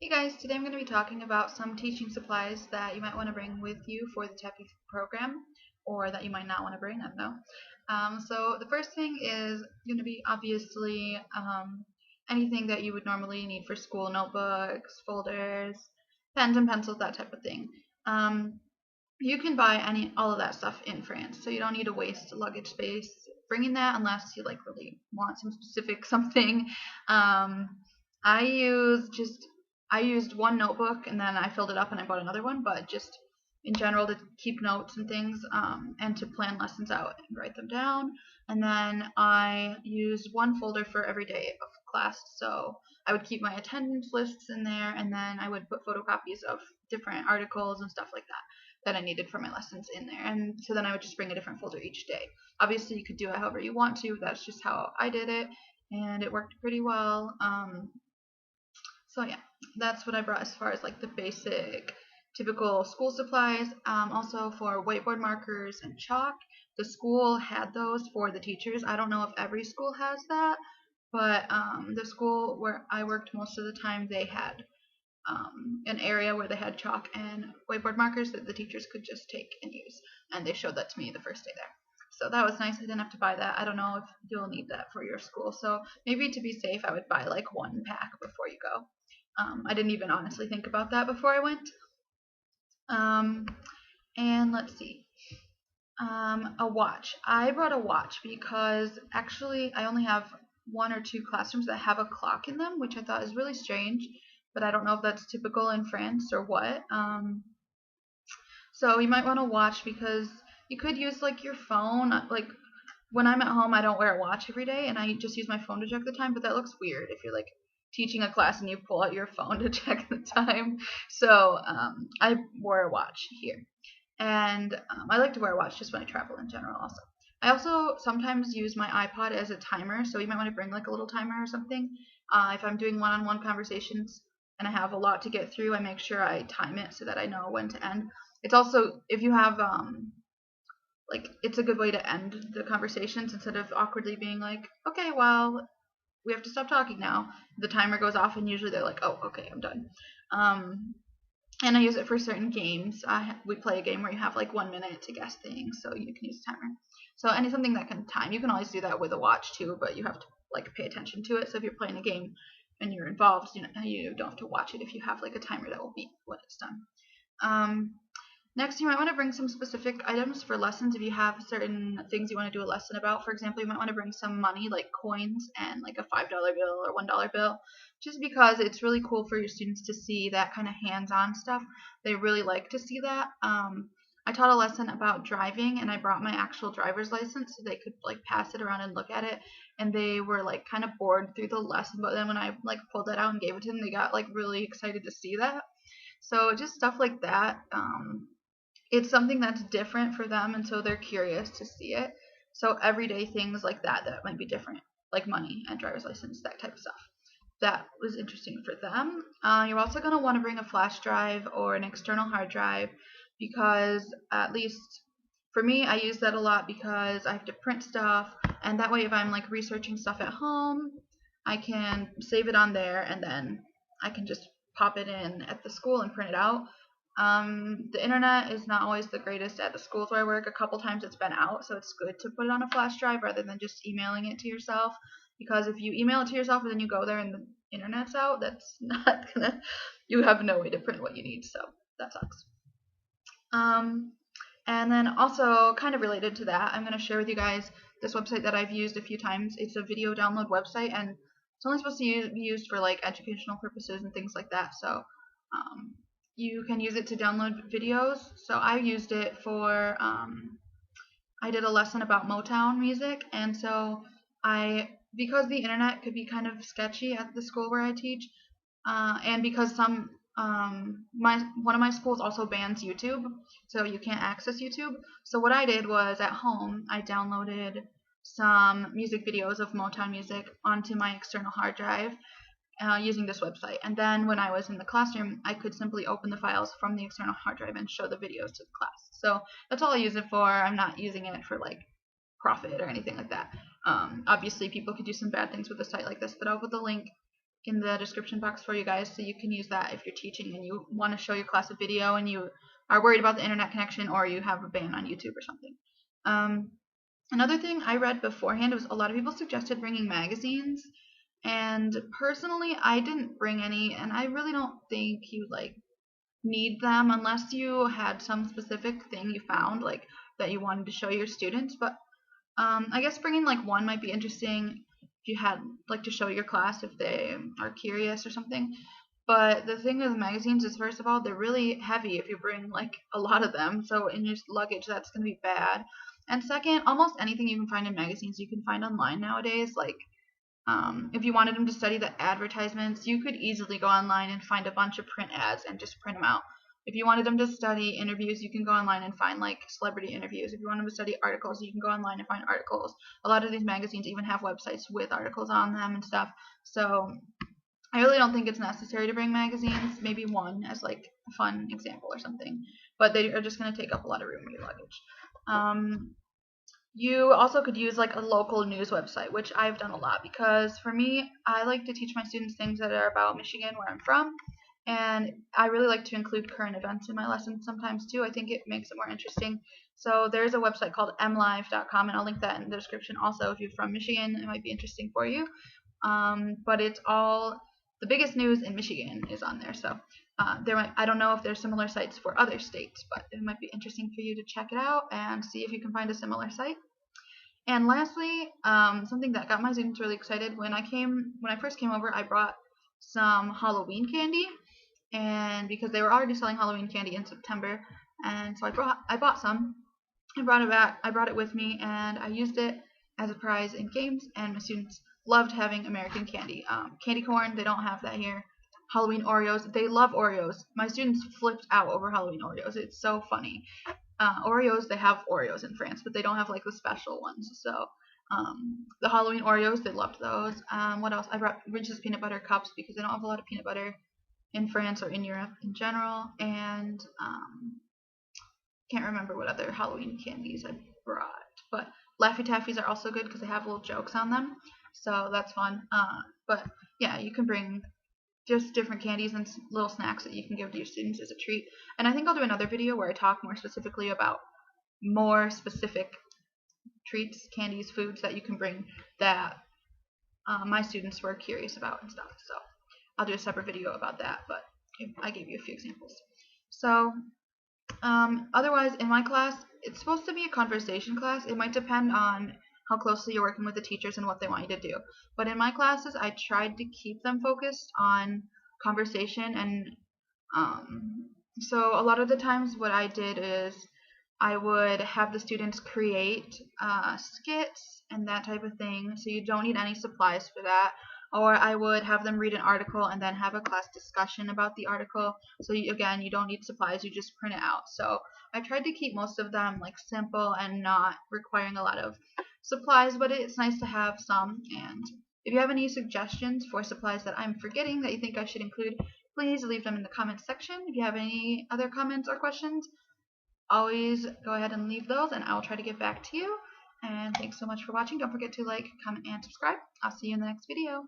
Hey guys, today I'm going to be talking about some teaching supplies that you might want to bring with you for the TEPI program, or that you might not want to bring, I don't know. So the first thing is going to be obviously anything that you would normally need for school: notebooks, folders, pens and pencils, that type of thing. You can buy all of that stuff in France, so you don't need to waste luggage space bringing that unless you really want some specific something. Um, I use just I used one notebook and then I filled it up and I bought another one, but just in general to keep notes and things, and to plan lessons out and write them down. And then I used one folder for every day of class, so I would keep my attendance lists in there, and then I would put photocopies of different articles and stuff like that I needed for my lessons in there. And so then I would just bring a different folder each day. Obviously, you could do it however you want to. That's just how I did it, and it worked pretty well. So yeah, that's what I brought as far as the basic typical school supplies. Also for whiteboard markers and chalk, the school had those for the teachers. I don't know if every school has that, but the school where I worked most of the time, they had an area where they had chalk and whiteboard markers that the teachers could just take and use, and they showed that to me the first day there. So that was nice. I didn't have to buy that. I don't know if you'll need that for your school, so maybe to be safe, I would buy one pack before you go. I didn't even honestly think about that before I went. Um, and let's see. A watch. I brought a watch because actually I only have one or two classrooms that have a clock in them, which I thought is really strange, but I don't know if that's typical in France or what. So you might want to watch because you could use your phone. When I'm at home, I don't wear a watch every day, and I just use my phone to check the time. But that looks weird if you're teaching a class and you pull out your phone to check the time. So I wore a watch here, and I like to wear a watch just when I travel in general. I also sometimes use my iPod as a timer, so you might want to bring a little timer or something. If I'm doing one-on-one conversations and I have a lot to get through, I make sure I time it so that I know when to end. It's also, if you have it's a good way to end the conversations instead of awkwardly being okay, well, we have to stop talking now. The timer goes off, and usually they're oh, okay, I'm done. And I use it for certain games. We play a game where you have 1 minute to guess things, so you can use a timer. So something that can time. You can always do that with a watch too, but you have to pay attention to it. So if you're playing a game and you're involved, you don't have to watch it if you have a timer that will beep when it's done. Next, you might want to bring some specific items for lessons if you have certain things you want to do a lesson about. For example, you might want to bring some money, like coins and a $5 bill or $1 bill, just because it's really cool for your students to see that kind of hands-on stuff. They really like to see that. I taught a lesson about driving, and I brought my actual driver's license so they could pass it around and look at it, and they were kind of bored through the lesson. But then when I pulled that out and gave it to them, they got really excited to see that. So just stuff like that. It's something that's different for them, and so they're curious to see it. So everyday things like that might be different, like money and driver's license, that type of stuff. That was interesting for them. You're also going to want to bring a flash drive or an external hard drive because, at least for me, I use that a lot because I have to print stuff, and that way if I'm researching stuff at home, I can save it on there, and then I can just pop it in at the school and print it out. The internet is not always the greatest at the schools where I work. A couple times it's been out, so it's good to put it on a flash drive rather than just emailing it to yourself. Because if you email it to yourself and then you go there and the internet's out, that's not gonna. You have no way to print what you need, so that sucks. And then also kind of related to that, I'm gonna share with you guys this website that I've used a few times. It's a video download website, and it's only supposed to be used for educational purposes and things like that. So you can use it to download videos. So I used it for, I did a lesson about Motown music, and so because the internet could be kind of sketchy at the school where I teach, and because one of my schools also bans YouTube, so you can't access YouTube. So what I did was at home, I downloaded some music videos of Motown music onto my external hard drive, using this website. And then when I was in the classroom, I could simply open the files from the external hard drive and show the videos to the class. So that's all I use it for. I'm not using it for profit or anything like that. Obviously, people could do some bad things with a site like this, but I'll put the link in the description box for you guys, so you can use that if you're teaching and you want to show your class a video and you are worried about the internet connection, or you have a ban on YouTube or something. Another thing I read beforehand was a lot of people suggested bringing magazines, and personally I didn't bring any, and I really don't think you need them unless you had some specific thing you found that you wanted to show your students. But I guess bringing one might be interesting if you had to show your class if they are curious or something. But the thing with magazines is, first of all, they're really heavy if you bring a lot of them. So in your luggage, that's going to be bad. And second, almost anything you can find in magazines, you can find online nowadays. If you wanted them to study the advertisements, you could easily go online and find a bunch of print ads and just print them out. If you wanted them to study interviews, you can go online and find celebrity interviews. If you want them to study articles, you can go online and find articles. A lot of these magazines even have websites with articles on them and stuff. So I really don't think it's necessary to bring magazines. Maybe one as a fun example or something, but they are just going to take up a lot of room in your luggage. You also could use a local news website, which I've done a lot, because for me, I like to teach my students things that are about Michigan, where I'm from, and I really like to include current events in my lessons sometimes too. I think it makes it more interesting. So there's a website called mlive.com, and I'll link that in the description also. If you're from Michigan, it might be interesting for you. But it's all the biggest news in Michigan is on there. So I don't know if there's similar sites for other states, but it might be interesting for you to check it out and see if you can find a similar site. And lastly, something that got my students really excited, when I first came over, I brought some Halloween candy, and because they were already selling Halloween candy in September, and so I bought some. I brought it back. I brought it with me, and I used it as a prize in games, and my students loved having American candy. Candy corn, they don't have that here. Halloween Oreos, they love Oreos. My students flipped out over Halloween Oreos. It's so funny. Oreos, they have Oreos in France, but they don't have the special ones. So the Halloween Oreos, they loved those. What else? I brought Reese's peanut butter cups because they don't have a lot of peanut butter in France or in Europe in general. And can't remember what other Halloween candies I brought, but Laffy Taffies are also good because they have little jokes on them, so that's fun. But yeah, you can bring just different candies and little snacks that you can give to your students as a treat. And I think I'll do another video where I talk more specifically about more specific treats, candies, foods that you can bring that my students were curious about and stuff. So I'll do a separate video about that, but I gave you a few examples. So otherwise, in my class, it's supposed to be a conversation class. It might depend on how closely you're working with the teachers and what they want you to do. But in my classes, I tried to keep them focused on conversation. And so a lot of the times what I did is I would have the students create skits and that type of thing. So you don't need any supplies for that. Or I would have them read an article and then have a class discussion about the article. So again, you don't need supplies, you just print it out. So I tried to keep most of them simple and not requiring a lot of supplies, but it's nice to have some. And if you have any suggestions for supplies that I'm forgetting that you think I should include, please leave them in the comments section. If you have any other comments or questions, always go ahead and leave those, and I'll try to get back to you. And thanks so much for watching. Don't forget to like, comment, and subscribe. I'll see you in the next video.